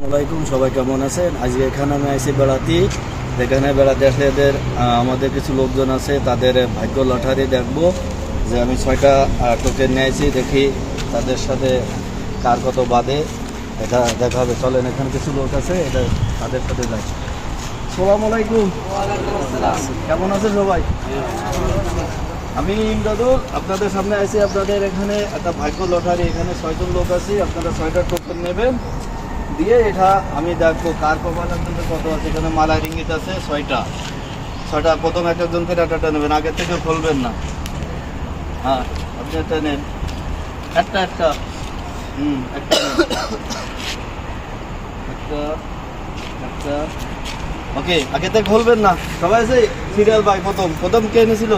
আসসালামাইকুম, সবাই কেমন আছেন? আজকে এখানে আমি আইছি বেড়াতে। এখানে বেড়াতে আসলে এদের আমাদের কিছু লোকজন আছে, তাদের ভাগ্য লটারি দেখবো। যে আমি 6টা টোকেন নিয়েছি, দেখি তাদের সাথে কার কত বাদে এটা দেখা হবে। চলেন, এখানে কিছু লোক আছে, এটা তাদের সাথে যাই। আসসালামাইকুম, কেমন আছে সবাই? আমি ইমদাদুল, আপনাদের সামনে আছি। আপনাদের এখানে একটা ভাগ্য লটারি, এখানে 6জন লোক আছে। আপনারা 6টা টোকেন নেবেন, দিয়ে এটা আমি দেখবো কার কপাল আপনাদের কত আছে। এখানে মালা রিঙ্গিত আছে 6টা। প্রথম একজন করে একটা নেবেন, আগের থেকে খুলবেন না। হ্যাঁ, আপনি একটা নেন, একটা একটা একটা একটা একটা ওকে, আগে থেকে খুলবেন না। সবাই আছে সিরিয়াল বাই। প্রথম কে এনেছিল?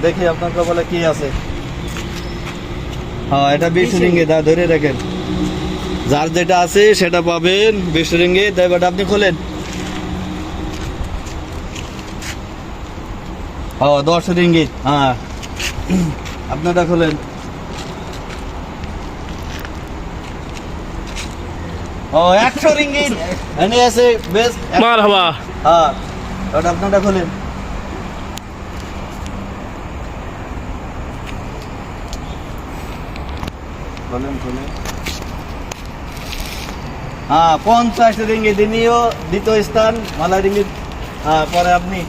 দেখি আপনার কপালে কি আছে। হ্যাঁ, এটা 20 রিঙ্গিত, ধরে রাখেন। যার যেটা আছে সেটা পাবেন 20 রিঙ্গিত। দেবাটা আপনি খোলেন। 10 রিঙ্গিত। হ্যাঁ, আপনারটা খোলেন। 100 রিঙ্গিত এনে আছে বেস্ট। মারহাবা। হ্যাঁ, ওটা আপনারটা খোলেন। খোলেন। হ্যাঁ, 50 রিঙ্গিত দিনিও, দ্বিতীয় স্থান মালা রিঙ্গিত। হ্যাঁ, পরে আপনি।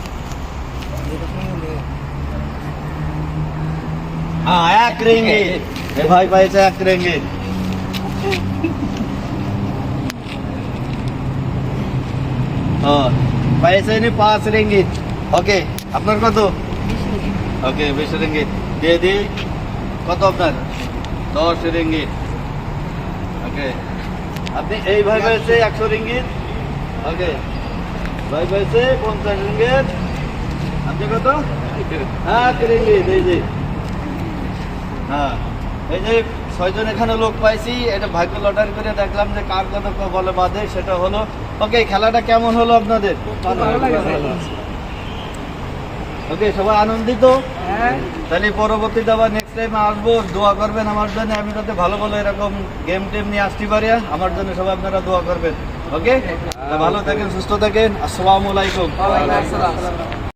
হ্যাঁ, 1 রিঙ্গিত। এ ভাই পাইছে 1 রিঙ্গিত। পাইছে 5 রিঙ্গিত। ওকে, আপনার কত? ওকে, 20 রিঙ্গিত দিয়ে দিই। কত আপনার? 10 রিঙ্গিত। ওকে, আপনি এই ভাই পাইছে 100 রিঙ্গিত। ওকে, ভাই পাইছে 50 রিঙ্গিত। আপনি কত? 1 রিঙ্গিত। এই যে, হ্যাঁ, এই যে 6জন এখানে লোক পাইছি। এটা ভাগ্য লটারি করে দেখলাম যে কার কত বলে বাদে, সেটা হলো। ওকে, খেলাটা কেমন হলো আপনাদের? ওকে, সবাই আনন্দিত? তাহলে পরবর্তীতে আবার নেক্সট টাইম আসবো। দোয়া করবেন আমার জন্য, আমি যাতে ভালো ভালো এরকম গেম টেম নিয়ে আসতে পারি। আমার জন্য সবাই আপনারা দোয়া করবেন। ওকে, ভালো থাকেন, সুস্থ থাকেন। আসসালামু আলাইকুম।